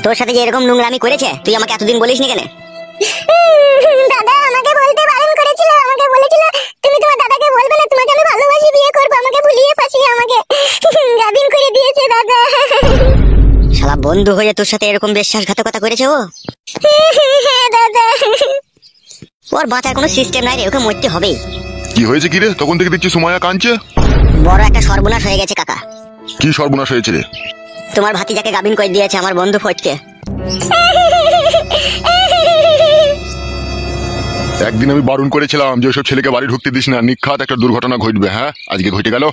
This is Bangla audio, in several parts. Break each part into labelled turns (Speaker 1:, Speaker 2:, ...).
Speaker 1: তোর সাথে যে এরকম নোংরামি করেছে তুই আমাকে এতদিন বলিসনি কেন?
Speaker 2: দাদা আমাকে বলতে বারণ করেছিল, আমাকে বলেছিল তুমি তোমার দাদাকে বলবে না, তোমাকে আমি ভালোবাসি বিয়ে করব, আমাকে ভুলিয়ে ফাঁসিয়ে আমাকে গাবিন করে দিয়েছে দাদা।
Speaker 1: শালা বন্ধু হয়ে তোর সাথে এরকম বিশ্বাসঘাতকতা করেছে ও?
Speaker 2: হ্যাঁ দাদা।
Speaker 1: ওর বাঁচার কোনো সিস্টেম নাই রে, ওকে মরতে হবেই।
Speaker 3: কি হয়েছে কি রে? তখন থেকে দেখছি সুমাইয়া কাঁদছে।
Speaker 1: বড় একটা সর্বনাশ হয়ে গেছে কাকা।
Speaker 3: কি সর্বনাশ হয়েছে রে?
Speaker 1: তোমার ভাতিজাকে গাবিন করে দিয়েছে আমার বন্ধু ফটকে।
Speaker 3: একদিন আমি বারণ করেছিলাম যে ওসব ছেলেকে বাড়ি ঢুকতে দিস না, নিখাত একটা দুর্ঘটনা ঘটবে। হ্যাঁ, আজকে ঘটে গেল।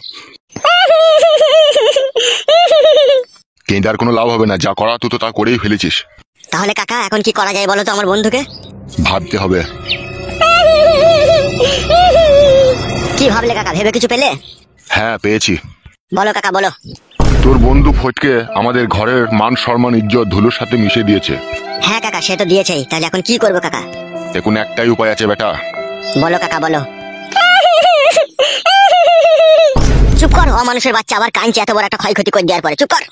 Speaker 3: কিন্তু আর কোনো লাভ হবে না, যা করা তুই তো তা করেই ফেলেছিস।
Speaker 1: তাহলে কাকা এখন কি করা যায় বলো তো আমার বন্ধুকে?
Speaker 3: ভাবতে হবে।
Speaker 1: কি ভাবলে কাকা, ভেবে কিছু পেলে?
Speaker 3: হ্যাঁ, পেয়েছি।
Speaker 1: বলো কাকা বলো।
Speaker 3: তোর বন্ধু ফটকে আমাদের ঘরের মান সম্মান ইজ্জত ধুলোর সাথে মিশে দিয়েছে।
Speaker 1: হ্যাঁ কাকা, সে তো দিয়েছেই, তাহলে এখন কি করবো কাকা?
Speaker 3: এখন একটাই উপায় আছে বেটা।
Speaker 1: বলো কাকা বলো। চুপ কর, অমানুষের বাচ্চা আবার কাঁদছে এত বড় একটা ক্ষয়ক্ষতি করে দেওয়ার পরে। চুপ কর।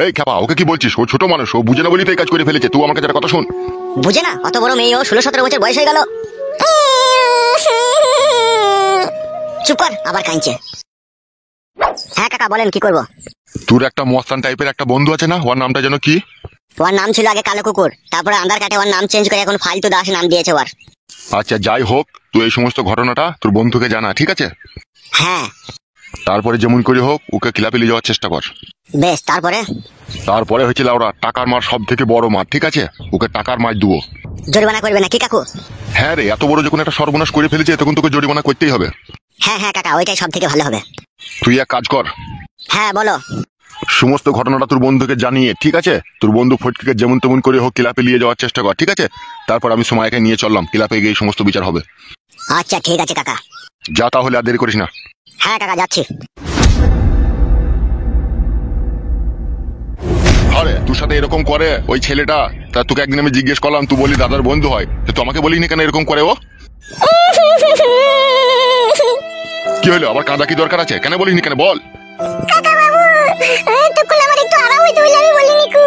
Speaker 3: এই খেপা, ওকে কি বলছিস? ও ছোট মানুষ, ও বুঝে না বলি তো এই কাজ করে ফেলেছে। তুই আমাকে যারা কথা শোন।
Speaker 1: বুঝে না? অত বড় মেয়ে, ও 16-17 বছর বয়স হয়ে গেল। চুপ কর, আবার কাঁদছে। হ্যাঁ কাকা বলেন, কি করবো?
Speaker 3: তোর একটা মস্তান টাইপের একটা বন্ধু আছে না, ওর নামটা যেন কি?
Speaker 1: ওর নাম ছিল আগে কালো কুকুর, তারপরে আন্ধার কাটে ওর নাম চেঞ্জ করে এখন ফালতু দাস নাম দিয়েছে ওর।
Speaker 3: আচ্ছা যাই হোক, তুই এই সমস্ত ঘটনাটা তোর বন্ধুকে জানা, ঠিক আছে?
Speaker 1: হ্যাঁ
Speaker 3: তারপরে যেমন করে হোক ওকে ক্লাবে নিয়ে যাওয়ার চেষ্টা কর।
Speaker 1: বেশ।
Speaker 3: তারপরে হয়েছিল ওরা টাকার মার সব থেকে বড় মার, ঠিক আছে? ওকে টাকার মার দেবো।
Speaker 1: জরিমানা করবে নাকি কাকু?
Speaker 3: হ্যাঁ রে, এত বড় যখন একটা সর্বনাশ করে ফেলেছে তখন তোকে জরিমানা করতেই হবে।
Speaker 1: হ্যাঁ হ্যাঁ কাকা, ওইটাই সব থেকে ভালো হবে।
Speaker 3: তুই এক কাজ কর,
Speaker 1: হ্যাঁ বলো।
Speaker 3: সমস্ত ঘটনাটা তোর বন্ধুকে জানিয়ে, ঠিক আছে? তোর বন্ধু ফটকে যেমন তেমন করে হোক ক্লাবে নিয়ে যাওয়ার চেষ্টা কর, ঠিক আছে? তারপর আমি সময়কে নিয়ে চললাম, ক্লাবে গিয়ে সমস্ত বিচার হবে।
Speaker 1: আচ্ছা ঠিক আছে কাকা।
Speaker 3: যা তাহলে, আর দেরি করিস না।
Speaker 1: হ্যাঁ কাকা যাচ্ছি।
Speaker 3: আরে তোর সাথে এরকম করে ওই ছেলেটা, তা তোকে একদিন আমি জিজ্ঞেস করলাম, তুই বলি দাদার বন্ধু হয়, তো আমাকে বলিনি কেন এরকম করে ও? কি হলো আবার, কাঁদা কি দরকার আছে? কেন বলিনি কেন বল?
Speaker 2: কাকা বাবু তখন আমার একটু আরাম হইতে বলে আমি বলিনি কু।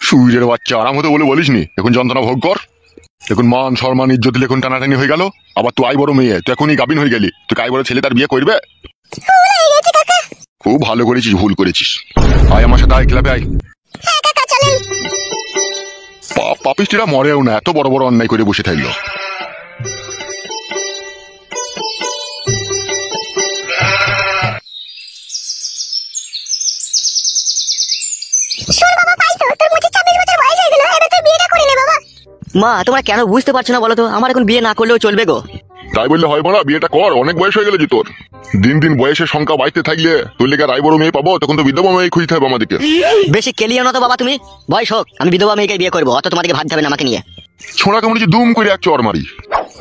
Speaker 3: সূর্যের বাচ্চা, আরাম হতে বলে বলিসনি? এখন যন্ত্রণা ভোগ কর। এখন মান সম্মান ইজ্জত দিলে এখন টানাটানি হয়ে গেল। আবার তুই আই বড় মেয়ে, তুই এখনই গাবিন হয়ে গেলি। তুই আই বড় ছেলে তার বিয়ে করবে? খুব ভালো করেছিস, ভুল করেছিস। আয় আমার সাথে, আয় ক্লাবে আয়।
Speaker 2: হ্যাঁ কাকা চলেন।
Speaker 3: পাপিষ্টিরা মরেও না, এত বড় বড় অন্যায় করে বসে থাকলো।
Speaker 2: শোন বাবা, পাইছো তোর মুখে 26 বছর বয়স হয়ে গেল, এবার তুই বিয়েটা করে নে বাবা।
Speaker 1: মা তোমরা কেন বুঝতে পারছো না বলো তো? আমার এখন বিয়ে না করলেও চলবে গো।
Speaker 3: তাই বললে হয় বড়া, বিয়েটা কর, অনেক বয়স হয়ে গেল যে তোর। দিন দিন বয়সের সংখ্যা বাড়তে থাকলে তোর লেগে রায় বড় মেয়ে পাবো, তখন তো বিধবা মেয়ে খুঁজতে হবে আমাদেরকে।
Speaker 1: বেশি কেলিও না তো বাবা তুমি। বয়স হোক, আমি বিধবা মেয়েকে বিয়ে করবো, অত তোমাদেরকে ভাবতে হবে না আমাকে নিয়ে।
Speaker 3: ছোড়া কেমন দুম করে এক চর মারি।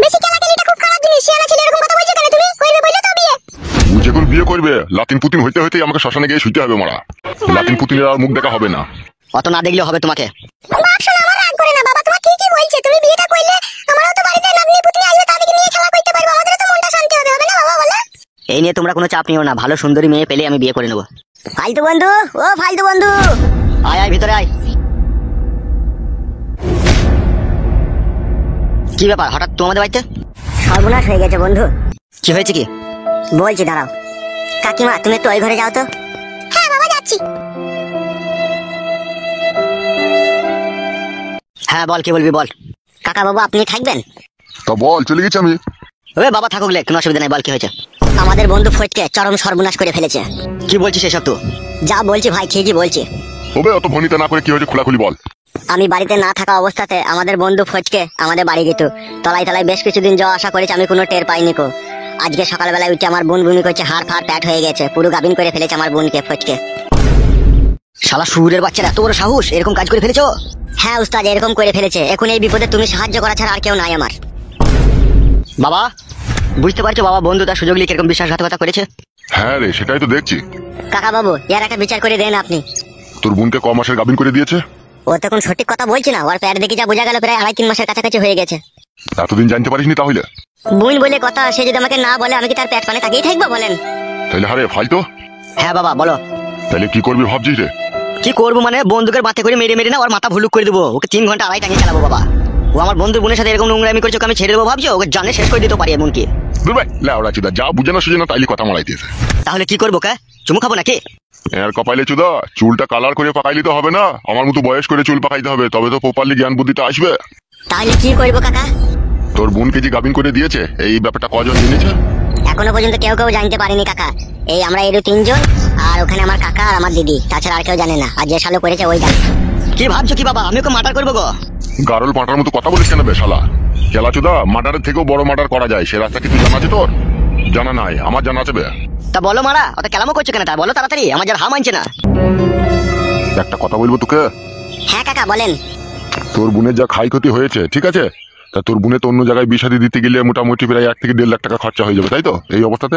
Speaker 2: বেশি কেলাকেলিটা খুব খারাপ জিনিস। শিয়ানা ছেলে এরকম কথা বলছো কেন তুমি? করবে বললে তো বিয়ে।
Speaker 3: ও যখন বিয়ে করবে, লাতিন পুতিন হইতে হইতে আমাকে শ্মশানে গিয়ে শুইতে হবে মারা। লাতিন পুতিনের আর মুখ দেখা হবে না।
Speaker 1: অত না দেখলেও হবে তোমাকে।
Speaker 2: বাপ শোনা, আমার রাগ করে না বাবা, তোমার ঠিকই বলছে। তুমি বিয়েটা করলে আমারও তো বাড়িতে নাতনি পুতনি আসবে, তাদেরকে নিয়ে খেলা করতে পারবো, আমাদেরও তো মনটা শান্তি হবে, হবে না বাবা বলো?
Speaker 1: এই নিয়ে তোমরা কোনো চাপ নিও না, ভালো সুন্দরী মেয়ে পেলে আমি বিয়ে করে নেবো। ফালতু বন্ধু, ও ফালতু বন্ধু, আয় আয় ভিতরে আয়। কি ব্যাপার হঠাৎ তোমাদের বাড়িতে? সর্বনাশ হয়ে গেছে বন্ধু। কি হয়েছে কি? বলছি দাঁড়াও। কাকিমা তুমি একটু ওই ঘরে যাও তো।
Speaker 2: হ্যাঁ বাবা যাচ্ছি।
Speaker 1: হ্যাঁ বল, কি বলবি বল। কাকা বাবু আপনি থাকবেন?
Speaker 3: তা বল, চলে গেছি আমি।
Speaker 1: ওরে বাবা থাকুক লে, কোনো অসুবিধা নাই, বল কি হয়েছে। আমাদের বন্ধু ফটকে চরম সর্বনাশ করে ফেলেছে। কি বলছিস এসব? তো যা বলছি ভাই ঠিকই বলছি।
Speaker 3: ওবে অত ভনিতা না করে কি হয়েছে খোলাখুলি বল।
Speaker 1: আমি বাড়িতে না থাকা অবস্থাতে আমাদের বন্ধু ফটকে আমাদের বাড়ি যেত। তলায় তলায় বেশ কিছুদিন যাওয়া আসা করেছে, আমি কোনো টের পাইনি কো। আজকে সকালবেলায় উঠে আমার বোন বমি করছে, হাড় ফাড় প্যাট হয়ে গেছে, পুরো গাবিন করে ফেলেছে আমার বোনকে ফটকে। শালা শুয়োরের বাচ্চারা এত বড় সাহস, এরকম কাজ করে ফেলেছো? হ্যাঁ উস্তাদ, এরকম করে ফেলেছে। এখন এই বিপদে তুমি সাহায্য করা ছাড়া আর কেউ নাই আমার। বাবা বুঝতে পারছো বাবা, বন্ধু তার সুযোগ নিয়ে এরকম বিশ্বাসঘাতকতা করেছে।
Speaker 3: হ্যাঁ রে, সেটাই তো দেখছি।
Speaker 1: কাকা বাবু এর একটা বিচার করে দেন আপনি।
Speaker 3: তোর বোনকে ক মাসের গাবিন করে দিয়েছে?
Speaker 1: ও তখন সঠিক কথা বলছি না, ওর প্যাট দেখে যা বোঝা গেল প্রায় 2.5-3 মাসের কাছাকাছি হয়ে গেছে।
Speaker 3: এতদিন জানতে পারিসনি তাহলে?
Speaker 1: বোন বলে কথা, সে যদি আমাকে না বলে আমি কি তার প্যাট পানে তাকিয়ে থাকবো বলেন?
Speaker 3: তাহলে হারে ফালতো।
Speaker 1: হ্যাঁ বাবা বলো।
Speaker 3: তাহলে কি করবি ভাবছিস রে?
Speaker 1: কি করবো মানে বন্দুকের বাতে করে মেরে মেরে না ওর মাথা ভুলুক করে দেবো, ওকে 3 ঘন্টা আড়াই টাঙিয়ে চালাবো বাবা। ও আমার বন্ধু বোনের সাথে এরকম নোংরামি করছে, ওকে আমি ছেড়ে দেবো ভাবছো? ওকে জানে শেষ করে দিতে পারি এমনকি।
Speaker 3: দূর ভাই লেওড়া চুদা, যা বুঝে না সুঝে না তাইলে কথা মারাইতেছে।
Speaker 1: তাহলে কি করবো কা? চুমু খাবো নাকি?
Speaker 3: এর কপালে চুদা, চুলটা কালার করে পাকাইলে তো হবে না, আমার মতো বয়স করে চুল পাকাইতে হবে, তবে তো প্রপারলি জ্ঞান বুদ্ধিটা আসবে।
Speaker 1: তাহলে কি করবো কাকা?
Speaker 3: তোর বোনকে যে গাবিন করে দিয়েছে এই ব্যাপারটা কজন জেনেছে?
Speaker 1: এখনো পর্যন্ত কেউ কেউ জানতে পারেনি কাকা। এই আমরা এর 3 জন, আর ওখানে আমার কাকা আর আমার দিদি, তাছাড়া আর কেউ জানে না। আর যে শালো করেছে ওই জানে। কি ভাবছো কি বাবা, আমি ওকে মার্ডার করবো গো?
Speaker 3: গারল পাঁটার মতো কথা বলিস কেন বে শালা? খেলা চুদা, মার্ডারের থেকেও বড় মার্ডার করা যায়, সে রাস্তা কি তুই জানা আছে তোর? জানা নাই? আমার জানা আছে বে।
Speaker 1: তা বলো মারা, অত কেলামো করছো কেন? তা বলো তাড়াতাড়ি, আমার যার হাম মানছে না।
Speaker 3: একটা কথা বলবো তোকে।
Speaker 1: হ্যাঁ কাকা বলেন।
Speaker 3: তোর বোনের যা ক্ষয় ক্ষতি হয়েছে, ঠিক আছে, তা তোর বোনে তো অন্য জায়গায় বিষাদি দিতে গেলে মোটামুটি প্রায় 1 থেকে 1.5 লাখ টাকা খরচা হয়ে যাবে, তাই তো এই অবস্থাতে?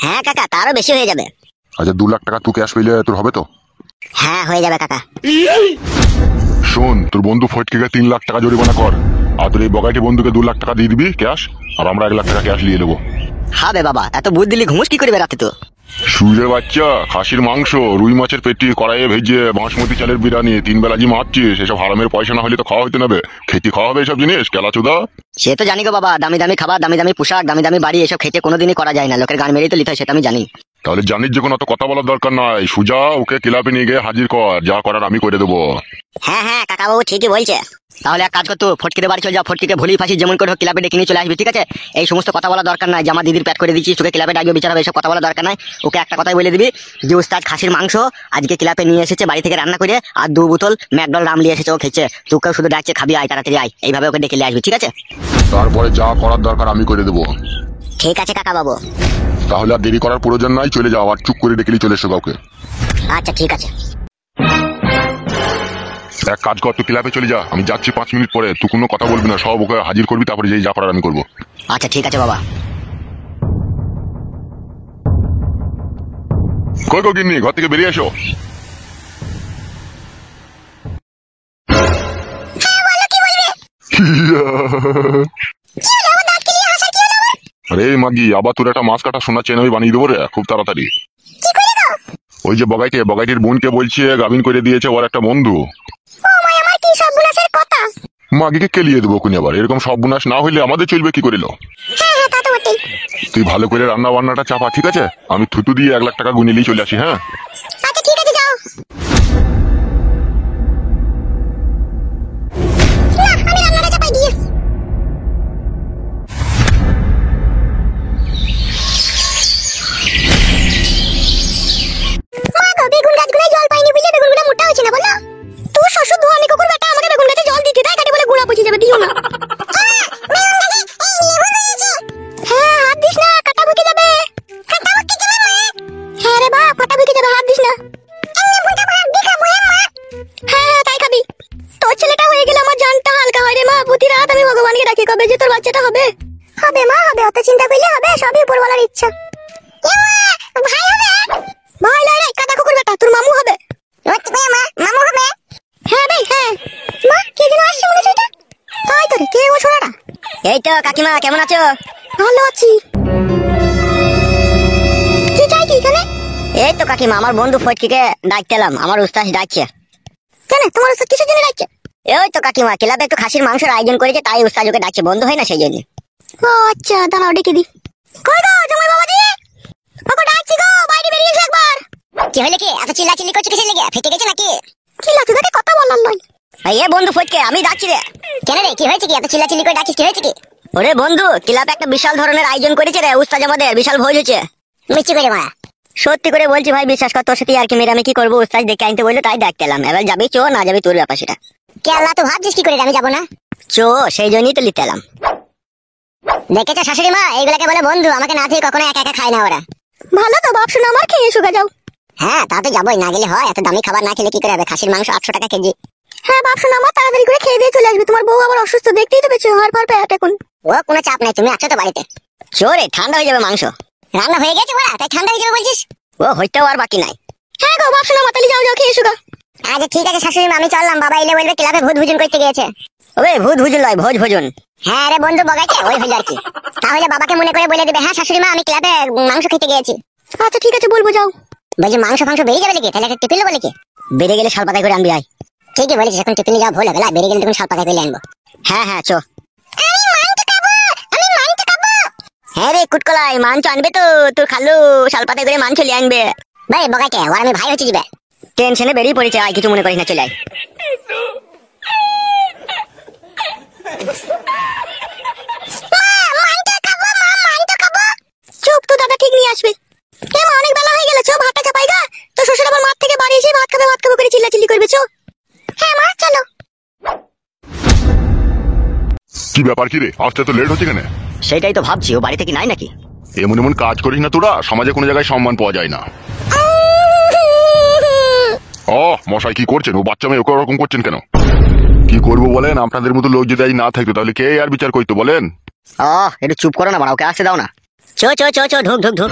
Speaker 1: হ্যাঁ কাকা, তারও বেশি হয়ে যাবে।
Speaker 3: আচ্ছা 2 লাখ টাকা তুই ক্যাশ পেলে তোর হবে তো?
Speaker 1: হ্যাঁ হয়ে যাবে কাকা।
Speaker 3: শোন, তোর বন্ধু ফটকে 3 লাখ টাকা জরিমানা কর, আর তোর এই বগাইটি বন্ধুকে 2 লাখ টাকা দিয়ে দিবি ক্যাশ, আর আমরা 1 লাখ টাকা ক্যাশ নিয়ে নেবো।
Speaker 1: হবে বাবা, এত বুদ্ধি দিলি ঘুমুস কি করবে রাতে তো?
Speaker 3: সুরের বাচ্চা, খাসির মাংস, রুই মাছের পেটি, কড়াইয়ে ভেজে, বাসমতি চালের বিরিয়ানি, 3 বেলা জি মারছিস, এসব হারামের পয়সা না হলে তো খাওয়া হইতে নেবে। খেতে খাওয়া হবে এসব জিনিস কেলা চুদা?
Speaker 1: সে তো জানি গো বাবা, দামি দামি খাবার, দামি দামি পোশাক, দামি দামি বাড়ি, এসব খেতে কোনোদিনই করা যায় না, লোকের গান মেরেই তো লিতে হয়, সেটা আমি জানি।
Speaker 3: তাহলে জানিস যখন অত কথা বলার দরকার নাই, সুজা ওকে ক্লাবে নিয়ে গিয়ে হাজির কর, যা করার আমি করে দেবো।
Speaker 1: হ্যাঁ হ্যাঁ কাকা বাবু ঠিকই বলছে। তাহলে এক কাজ করতো, ফটকিতে বাড়ি চলে যা, ফটকিকে ভুলি ফাঁসি যেমন করে হোক ক্লাবে ডেকে নিয়ে চলে আসবি, ঠিক আছে? এই সমস্ত কথা বলা দরকার নাই যে আমার দিদির প্যাট করে দিচ্ছিস, তোকে ক্লাবে ডাকবে বিচার হবে, এসব কথা বলা দরকার নাই। ওকে একটা কথাই বলে দিবি যে উস্তাদ খাসির মাংস আজকে ক্লাবে নিয়ে এসেছে বাড়ি থেকে রান্না করে, আর 2 বোতল ম্যাকডল রাম নিয়ে এসেছে, ও খেয়েছে, তোকেও শুধু ডাকছে খাবি, আয় তাড়াতাড়ি আয়, এইভাবে ওকে ডেকে নিয়ে আসবি, ঠিক আছে?
Speaker 3: তারপরে যা করার দরকার আমি করে দেবো।
Speaker 1: ঠিক আছে কাকা বাবু।
Speaker 3: তাহলে আর দেরি করার প্রয়োজন নাই, চলে যাও, আর চুপ করে ডেকে চলে এসো কাউকে।
Speaker 1: আচ্ছা ঠিক আছে।
Speaker 3: এক কাজ কর, তুই ক্লাবে চলে যা, আমি যাচ্ছি 5 মিনিট পরে, তুই কোনো কথা বলবি না, সব ওকে হাজির করবি, তারপরে যেই যা করার আমি করবো।
Speaker 1: আচ্ছা ঠিক আছে বাবা।
Speaker 3: কই গো গিন্নি, ঘর থেকে বেরিয়ে এসো। আরে মাগি, আবার তোর একটা মাছ কাটা সোনার চেন আমি বানিয়ে দেবো রে খুব তাড়াতাড়ি। ওই যে বগাইটির বোনকে বলছে গাবিন করে দিয়েছে ওর একটা বন্ধু। মাগিকে কেলিয়ে দেবো কোন আবার, এরকম সব বুনাস না হইলে আমাদের চলবে কি করিল? তুই ভালো করে রান্না বান্নাটা চাপা, ঠিক আছে? আমি থুতু দিয়ে 1 লাখ টাকা গুনিলেই চলে আসি। হ্যাঁ
Speaker 2: আচ্ছা ঠিক আছে, যাও। না, আমি রান্নাটা চাপাই দিয়ে। মা গো, বেগুন গাছগুলোয় জল পাইনি বুঝলে বেগুনগুলো মোটা হচ্ছে না বলো? তোর শ্বশুর ধোয়ানি কুকুর বেটা আমাকে বেগুন গাছে জল দিতে দেয়, কাটে বলে গুঁড়া পচে যাবে, দিও না। হ্যাঁ, হাত দিস না, কাটা বুকে যাবে। হ্যাঁ রে বাপ, কাটা বুকে যাবে, হাত দিস না। হ্যাঁ হ্যাঁ তাই খাবি। তোর ছেলেটা হয়ে গেলে আমার জানটা হালকা হয় রে মা, প্রতি রাত আমি ভগবানকে ডাকি কবে যে তোর বাচ্চাটা হবে। হবে মা হবে, অত চিন্তা করলে হবে, সবই উপরওয়ালার ইচ্ছা। ভাই হবে? ভাই লয় রে, কাটা কুকুর বেটা, তোর মামু হবে। মামু হবে? হ্যাঁ ভাই হ্যাঁ। মা কে যেন আসছে মনে হচ্ছে এটা? তাই তো রে, কে ও ছোড়াটা?
Speaker 1: এই তো কাকিমা, কেমন আছো?
Speaker 2: ভালো আছি। কি চাই কি এখানে?
Speaker 1: এই তো কাকিমা, আমার বন্ধু ফটকিকে ডাকতে এলাম, আমার উস্তাদ ডাকছে।
Speaker 2: কেন, তোমার উস্তাদ কিসের জন্য ডাকছে?
Speaker 1: ওই তো কাকিমা, ক্লাবে একটু খাসির মাংসের আয়োজন করেছে, তাই উস্তাদ ওকে ডাকছে, বন্ধু হয় না সেই জন্য।
Speaker 2: ও আচ্ছা, দাঁড়াও ডেকে দি। কই গো জামাই বাবাজি, ওকে ডাকছি গো, বাইরে বেরিয়ে এসো একবার।
Speaker 1: কি হলে কি এত চিল্লাচিল্লি করছো কিসের লেগে? ফেটে গেছে নাকি?
Speaker 2: কি লাগছে তোকে কথা বলার নয়।
Speaker 1: এ বন্ধু ফটকে, আমি ডাকছি রে। কেন রে, কি হয়েছে কি এত চিল্লাচিল্লি করে ডাকিস, কি হয়েছে কি? ওরে বন্ধু, ক্লাবে একটা বিশাল ধরনের আয়োজন করেছে রে উস্তাদ, আমাদের বিশাল ভোজ হচ্ছে। মিষ্টি করে মা, সত্যি করে বলছি ভাই, বিশ্বাস কর, তোর সাথে আর কি মেরে আমি কি করবো? উস্তাদ দেখে আনতে বললো, তাই ডাকতে এলাম। এবার যাবি চো, না যাবি তোর ব্যাপার সেটা।
Speaker 2: কে আল্লাহ, তো ভাবছিস কি করে আমি যাবো না?
Speaker 1: চো, সেই জন্যই তো নিতে এলাম।
Speaker 2: দেখেছো শাশুড়ি মা, এইগুলাকে বলে বন্ধু, আমাকে না দিয়ে কখনো একা একা খায় না ওরা। ভালো তো বাপ, শোনো আমার, খেয়ে শুকা যাও।
Speaker 1: হ্যাঁ তা তো যাবোই, না গেলে হয়? এত দামি খাবার না খেলে কি করে হবে? খাসির মাংস 800 টাকা কেজি।
Speaker 2: হ্যাঁ বাপ, শোনো আমার, তাড়াতাড়ি করে খেয়ে দিয়ে চলে আসবে, তোমার বউ আবার অসুস্থ, দেখতেই তো পেয়েছো, হাড় ফাড় প্যাট এখন।
Speaker 1: ও কোনো চাপ নাই, তুমি আছো তো বাড়িতে। চোরে, ঠান্ডা হয়ে যাবে মাংস।
Speaker 2: রান্না হয়ে গেছে বড়া, তাই ঠান্ডা হয়ে যাবে বলছিস?
Speaker 1: ও হইতেও আর বাকি নাই।
Speaker 2: হ্যাঁ গো বাপ, শোনো আমার, তাহলে যাও যাও খেয়ে শুকা।
Speaker 1: আচ্ছা ঠিক আছে শাশুড়ি মা, আমি চললাম, বাবা এলে বলবে ক্লাবে ভূত ভোজন করতে গিয়েছে। ওবে ভূত ভোজন নয়, ভোজ ভোজন।
Speaker 2: হ্যাঁ রে বন্ধু বগাইছে, ওই হইল আর কি। তাহলে বাবাকে মনে করে বলে দিবে, হ্যাঁ শাশুড়ি মা আমি ক্লাবে মাংস খেতে গিয়েছি। আচ্ছা ঠিক আছে, বলবো, যাও। বলছি মাংস ফাংস বেরিয়ে যাবে নাকি? তাহলে একটা টিফিন নেবো নাকি?
Speaker 1: বেড়ে গেলে শাল পাতায় করে আনবি আয়।
Speaker 2: ঠিকই বলেছিস, এখন টিফিনে যাওয়া ভুল হবে না, বেরিয়ে গেলে তখন শাল পাতা করে আনবো।
Speaker 1: হ্যাঁ হ্যাঁ চো। হ্যাঁ রে কুটকলাই, মাংস আনবে তো তোর খালু শাল পাতায় করে মাংস লিয়ে আনবে।
Speaker 2: ভাই বগাইকে ওর আমি ভাই হচ্ছে যাবে।
Speaker 1: টেনশনে বেরিয়ে পড়েছে, আয় কিছু মনে করিস না, চলে আয়।
Speaker 2: চুপ, তো দাদা ঠিক নিয়ে আসবে। মা অনেক বেলা হয়ে গেল, চো ভাতটা চাপাই গা। তো শ্বশুর আবার মাঠ থেকে বাড়ি এসে ভাত খাবে করে চিল্লাচিল্লি করবে, চো। হ্যাঁ মা চলো।
Speaker 3: কি ব্যাপার কি রে, আসতে তো লেট হচ্ছে কেন?
Speaker 1: সেটাই তো ভাবছি, ও বাড়িতে কি নাই নাকি?
Speaker 3: এমন এমন কাজ করিস না তোরা, সমাজে কোনো জায়গায় সম্মান পাওয়া যায় না। মশাই কি করছেন? ও বাচ্চা মেয়ে ওকে ওরকম করছেন কেন? কি করবো বলেন? আপনাদের মতো লোক যদি আজ না থাকতো তাহলে কে আর বিচার করতো বলেন?
Speaker 1: একটু চুপ করো না বাড়া, ওকে আসতে দাও না। চো চো চো চো, ঢুক ঢুক ঢুক।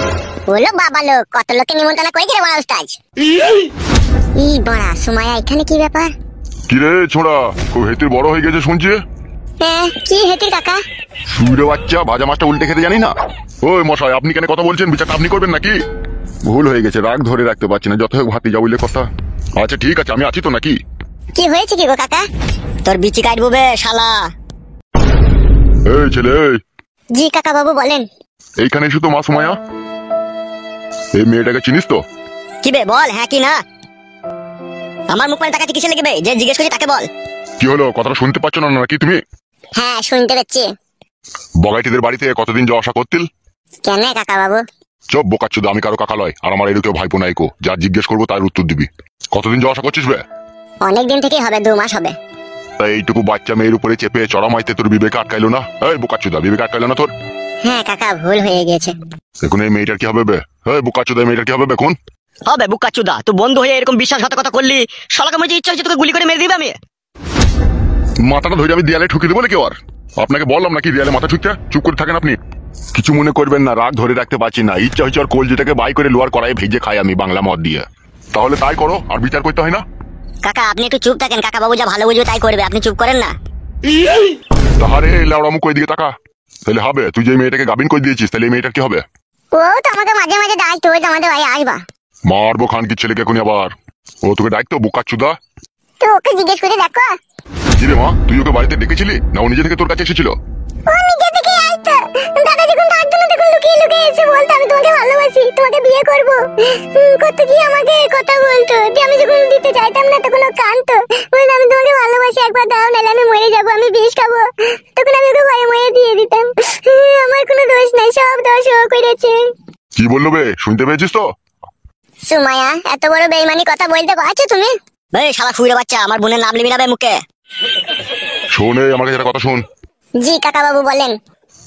Speaker 2: বলো বাবা লোক, কত লোককে নিমন্ত্রণ করে দিলে বড় উস্তাদ। ই বড়া সুমাইয়া, এখানে কি ব্যাপার?
Speaker 3: কি রে ছোড়া, খুব হেতির বড় হয়ে গেছে শুনছি।
Speaker 2: হ্যাঁ কি হেতির কাকা?
Speaker 3: সুরে বাচ্চা, ভাজা মাছটা উল্টে খেতে জানি না। ওই মশাই, আপনি কেন কথা বলছেন? বিচারটা আপনি করবেন নাকি? ভুল হয়ে গেছে, রাগ ধরে রাখতে পারছি না, যত হোক ভাতি যা বললে কথা। আচ্ছা ঠিক আছে, আমি আছি তো নাকি?
Speaker 2: কি হয়েছে কি গো কাকা?
Speaker 1: তোর বিচি কাটবো বে শালা।
Speaker 3: এই ছেলে এই,
Speaker 2: জি কাকা বাবু বলেন।
Speaker 3: এইখানে এসে তো মা সুমাইয়া, এই মেয়েটাকে চিনিস তো?
Speaker 1: কি বে বল, হ্যাঁ কি না? আমার মুখ মানে তাকাচ্ছি কিসে লেগে বে? যে জিজ্ঞেস করছি তাকে বল।
Speaker 3: কি হলো, কথাটা শুনতে পাচ্ছ না নাকি তুমি?
Speaker 2: হ্যাঁ শুনতে পাচ্ছি।
Speaker 3: বগাইটিদের বাড়িতে কতদিন যাওয়া আসা করতিল?
Speaker 2: কেন কাকা বাবু?
Speaker 3: চপ বোকাচ্চোদা, আমি কারো কাকা লয়, আর আমার এর কেউ ভাইপো নাইকো, যা জিজ্ঞেস করবো তার উত্তর দিবি। কতদিন যাওয়া আসা করছিস বে?
Speaker 2: অনেক দিন থেকেই হবে, 2 মাস হবে।
Speaker 3: তাই এইটুকু বাচ্চা মেয়ের উপরে চেপে চড়া মাইতে তোর বিবেকে আটকাইলো না? এই বোকাচ্চোদা, বিবেকে আটকাইলো না তোর?
Speaker 2: হ্যাঁ কাকা ভুল হয়ে গিয়েছে।
Speaker 3: এখন এই মেয়েটার কি হবে বে? এই বোকাচ্চোদা, এই মেয়েটার কি হবে এখন?
Speaker 1: হবে বুকাচুদা, তুই বন্ধু হয়ে এরকম বিশ্বাসঘাতকতা করলি, শালাকে মনে হচ্ছে ইচ্ছা হচ্ছে তোকে গুলি করে মেরে দিবে আমি।
Speaker 3: মাথাটা ধরে আমি দেয়ালে ঠুকে দেবো নাকি? আর আপনাকে বললাম নাকি দেয়ালে মাথা ঠুকতে? চুপ করে থাকেন আপনি। কিছু মনে করবেন না, রাগ ধরে রাখতে পারছি না, ইচ্ছা হচ্ছে আর কলজিটাকে বাই করে লোয়ার করায় ভেজে খাই আমি বাংলা মদ দিয়ে। তাহলে তাই করো, আর বিচার করতে হয় না।
Speaker 1: কাকা আপনি একটু চুপ থাকেন, কাকা বাবু যা ভালো বুঝবে তাই করবে, আপনি চুপ করেন না।
Speaker 3: তাহারে লাউড়া মুখ ওই দিকে তাকা। তাহলে হবে, তুই যে মেয়েটাকে গাবিন করে দিয়েছিস, তাহলে এই মেয়েটার কি হবে?
Speaker 2: ও তো আমাকে মাঝে মাঝে ডাকতো, ওই তো আমাদের ভাই আসবা।
Speaker 3: মারবো খান কি ছেলেকে এখনই আবার। ও তোকে ডাকতো বোকাচ্চুদা?
Speaker 2: তো ওকে জিজ্ঞেস করে দেখো।
Speaker 3: কি রে মা, তুই ওকে বাড়িতে ডেকেছিলি না ও নিজে থেকে তোর কাছে এসেছিল?
Speaker 2: ও নিজে থেকে আসতো, দাদা যখন থাকতো না তখন লুকিয়ে লুকিয়ে এসে বলতো আমি তোমাকে ভালোবাসি, তোমাকে বিয়ে করবো। কত কি আমাকে কথা বলতো, যে আমি যখন দিতে চাইতাম না তখন ও কাঁদতো, বলতো আমি তোমাকে ভালোবাসি, একবার দাও নাহলে আমি মরে যাবো, আমি বিষ খাবো। তখন আমি ওকে ভয়ে মরে দিয়ে দিতাম। আমার কোনো দোষ নাই, সব দোষ ও করেছে।
Speaker 3: কি বললো বে, শুনতে পেয়েছিস তো?
Speaker 2: সুমাইয়া, এত বড় বেইমানি কথা বলতে পারছো তুমি?
Speaker 1: এই শালা ফুইরে বাচ্চা, আমার বোনের নাম নিবি না বে মুখে।
Speaker 3: শোন, এই আমার কাছে একটা কথা শোন।
Speaker 2: জি কাকা বাবু বলেন।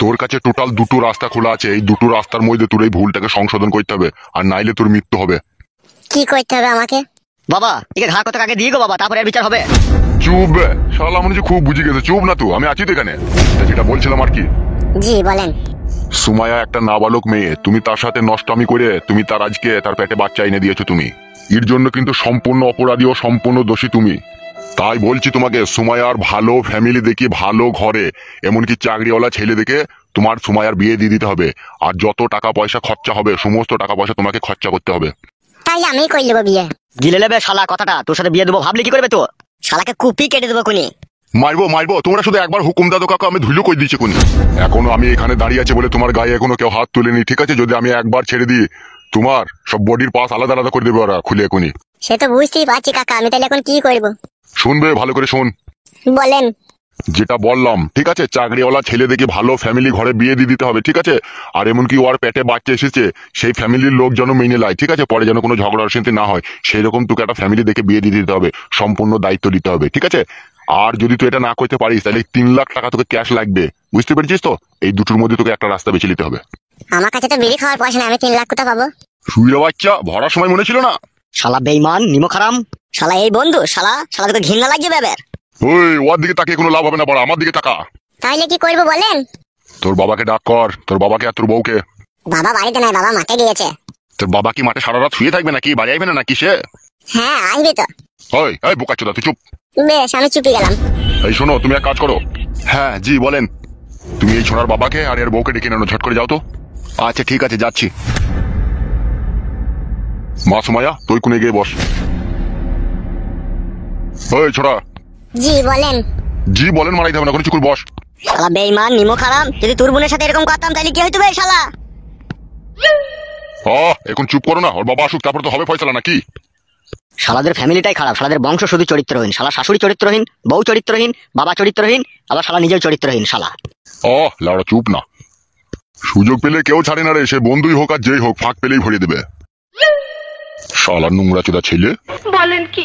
Speaker 3: তোর কাছে টোটাল 2টো রাস্তা খোলা আছে, এই 2টো রাস্তার মধ্যে তোর এই ভুলটাকে সংশোধন করতে হবে, আর নাইলে তোর মৃত্যু হবে।
Speaker 2: কি করতে হবে আমাকে?
Speaker 1: বাবা একে ঘা কত আগে দিয়ে গো বাবা, তারপরে আর বিচার হবে।
Speaker 3: চুপ বে শালা, মনে হচ্ছে খুব বুঝে গেছে। চুপ না তুই, আমি আছি তো এখানে। তা যেটা বলছিলাম আর কি,
Speaker 2: জি বলেন।
Speaker 3: সুমাইয়া একটা নাবালক মেয়ে, তুমি তার সাথে নষ্টামি করে তুমি তার আজকে তার পেটে বাচ্চা এনে দিয়েছো তুমি। এর জন্য কিন্তু সম্পূর্ণ অপরাধী ও সম্পূর্ণ দোষী তুমি। তাই বলছি তোমাকে, সুমাইয়ার ভালো ফ্যামিলি দেখি, ভালো ঘরে, এমনকি চাকরিওয়ালা ছেলে দেখে তোমার সুমাইয়ার বিয়ে দিয়ে দিতে হবে। আর যত টাকা পয়সা খরচা হবে, সমস্ত টাকা পয়সা তোমাকে খরচা করতে হবে।
Speaker 2: তাইলে আমি করে নেবো বিয়ে।
Speaker 1: গিলে নেবে শালা কথাটা, তোর সাথে বিয়ে দেবো ভাবলি কি করবে তো? শালাকে কুপি কেটে দেবো কোনি।
Speaker 3: মারবো মারবো, তোমরা শুধু একবার হুকুম দাদো কাকা, আমি ধুলো কই দিচ্ছি কোনি। এখনো আমি এখানে দাঁড়িয়ে আছে বলে তোমার গায়ে এখনো কেউ হাত তুলেনি, ঠিক আছে? যদি আমি একবার ছেড়ে দিই, তোমার সব বডির পাস আলাদা আলাদা করে দেবে ওরা খুলে এখনই।
Speaker 2: সে তো বুঝতেই পারছি কাকা, আমি তাহলে এখন কি করবো?
Speaker 3: শুনবে ভালো করে শোন,
Speaker 2: বলেন।
Speaker 3: যেটা বললাম ঠিক আছে, চাকরিওয়ালা ছেলে দেখে ভালো ফ্যামিলি ঘরে বিয়ে দিয়ে দিতে হবে, ঠিক আছে? আর এমনকি ওর পেটে বাচ্চা এসেছে, সেই ফ্যামিলির লোক যেন মেনে নেয়, ঠিক আছে? পরে যেন কোনো ঝগড়া অশান্তি না হয়, সেই রকম তোকে একটা ফ্যামিলি দেখে বিয়ে দিয়ে দিতে হবে, সম্পূর্ণ দায়িত্ব দিতে হবে, ঠিক আছে? আর যদি তুই এটা না করতে পারিস তাহলে 3 লাখ টাকা তোকে ক্যাশ লাগবে, বুঝতে পেরেছিস তো? এই দুটোর মধ্যে তোকে একটা রাস্তা বেছে নিতে হবে।
Speaker 2: আমার কাছে তো বিড়ি খাওয়ার পয়সা নেই, আমি 3 লাখ কোথা পাবো?
Speaker 3: শুইরা বাচ্চা, ভরার সময় মনে ছিল না?
Speaker 1: শালা বেইমান নিমো খারাম শালা, এই বন্ধু শালা, শালা তোকে ঘৃণা লাগছে ব্যাপার।
Speaker 3: ওই ওর দিকে তাকিয়ে কোনো লাভ হবে না, বড় আমার দিকে তাকা।
Speaker 2: তাহলে কি করবো বলেন?
Speaker 3: তোর বাবাকে ডাক কর, তোর বাবাকে আর তোর বউকে।
Speaker 2: বাবা বাড়িতে নাই, বাবা মাঠে গিয়েছে।
Speaker 3: তোর বাবা কি মাঠে সারা রাত শুয়ে থাকবে নাকি? বাড়ি আসবে না নাকি সে?
Speaker 2: হ্যাঁ আসবে তো।
Speaker 3: ওই এই বোকাচোদা, তুই চুপ।
Speaker 2: বেশ আমি চুপি গেলাম।
Speaker 3: এই শোনো, তুমি এক কাজ করো। হ্যাঁ জি বলেন। তুমি এই ছোড়ার বাবাকে আর এর বউকে ডেকে নেনো, ঝট করে যাও তো। আচ্ছা ঠিক আছে, যাচ্ছি। মা সুমাইয়া তুই কোনে গিয়ে বস। ওই ছোড়া,
Speaker 2: জি বলেন।
Speaker 3: জি বলেন মারাইতে হবে না, কোনো চুকুর বস।
Speaker 1: শালা বেঈমান নিমো খারাম, যদি তোর বোনের সাথে এরকম করতাম তাহলে কি হইতো বে শালা?
Speaker 3: এখন চুপ করো না, ওর বাবা আসুক তারপর তো হবে ফয়সালা নাকি?
Speaker 1: শালাদের ফ্যামিলিটাই খারাপ, শালাদের বংশ শুধু চরিত্রহীন, শালা শাশুড়ি চরিত্রহীন, বউ চরিত্রহীন, বাবা চরিত্রহীন, আবার শালা নিজেও চরিত্রহীন শালা।
Speaker 3: লাউড়া চুপ না, সুযোগ পেলে কেউ ছাড়ে না রে, সে বন্ধুই হোক আর যেই হোক, ফাঁক পেলেই ভরিয়ে দেবে। শালা নোংরা চোদা ছেলে।
Speaker 4: বলেন কি?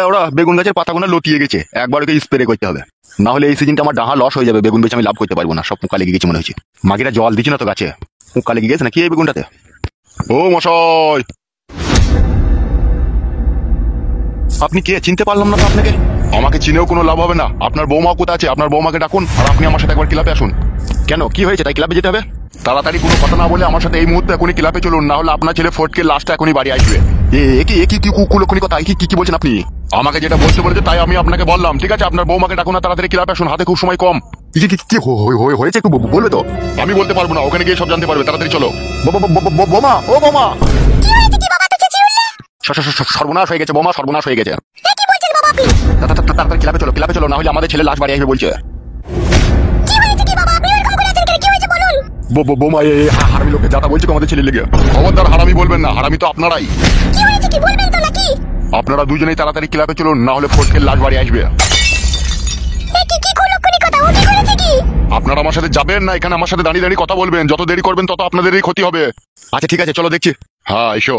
Speaker 5: ওরা বেগুন গাছের পাতাগুলো লতিয়ে গেছে, একবার ওকে স্প্রে করতে হবে, না হলে এই সিজনটা আমার ডাহা লস হয়ে যাবে, বেগুন বেচে আমি লাভ করতে পারবো না, সব পোকা লেগে গেছে মনে হচ্ছে। মাগিরা জল দিচ্ছি না তো গাছে, পোকা লেগে গেছে নাকি এই বেগুনটাতে?
Speaker 3: ও মশাই,
Speaker 5: আপনি কে চিনতে পারলাম না তো আপনাকে।
Speaker 3: আমাকে চিনেও কোনো লাভ হবে না। আপনার বৌমা কোথায় আছে? আপনার বৌমাকে ডাকুন আর আপনি আমার সাথে একবার ক্লাবে আসুন।
Speaker 5: কেন, কি হয়েছে তাই ক্লাবে যেতে হবে?
Speaker 3: তাড়াতাড়ি কোনো কথা না বলে আমার সাথে এই মুহূর্তে এখনই ক্লাবে চলুন, না হলে আপনার ছেলে ফটকে লাস্টটা এখনই বাড়ি আসবে।
Speaker 5: কি কুলক্ষণি কথা, কি বলছেন আপনি?
Speaker 3: আমাকে যেটা বলতে বলেছে তাই আমি আপনাকে বললাম, ঠিক আছে? আপনার বৌমাকে ডাকুন আর তাড়াতাড়ি ক্লাবে আসুন, হাতে খুব সময় কম।
Speaker 5: কি হয়েছে একটু বলবে তো?
Speaker 3: আমি বলতে পারবো না, ওখানে গিয়ে সব জানতে পারবে, তাড়াতাড়ি চলো।
Speaker 5: বোমা, ও বোমা,
Speaker 2: কি হয়েছে কি বাবা, তো চেঁচিয়ে উঠলে?
Speaker 5: সর্বনাশ হয়ে গেছে বোমা, সর্বনাশ হয়ে গেছে।
Speaker 2: কি বলছেন বাবা আপনি?
Speaker 5: তাড়াতাড়ি ক্লাবে চলো, না হলে আমাদের ছেলে লাশ বাড়ি আসবে বলছে।
Speaker 2: কি হয়েছে কি বাবা, আপনি এরকম করে আছেন কেন? কি হয়েছে বলুন।
Speaker 5: বোমা হারামি লোকে যাতা বলছে আমাদের ছেলে লেগে।
Speaker 3: খবরদার হারামি বলবেন না, হারামি তো আপনারাই।
Speaker 2: কি হয়েছে কি বলবেন তো নাকি?
Speaker 3: আপনারা দুজনেই তাড়াতাড়ি ক্লাবে চলুন, না হলে ফটকের লাশ বাড়ি আসবে।
Speaker 2: কি কুলক্ষণি কথা, ও কি করেছে কি?
Speaker 3: আপনারা আমার সাথে যাবেন না, এখানে আমার সাথে দাঁড়িয়ে দাঁড়িয়ে কথা বলবেন, যত দেরি করবেন তত আপনাদেরই ক্ষতি হবে।
Speaker 5: আচ্ছা ঠিক আছে, চলো দেখছি।
Speaker 3: হ্যাঁ এসো।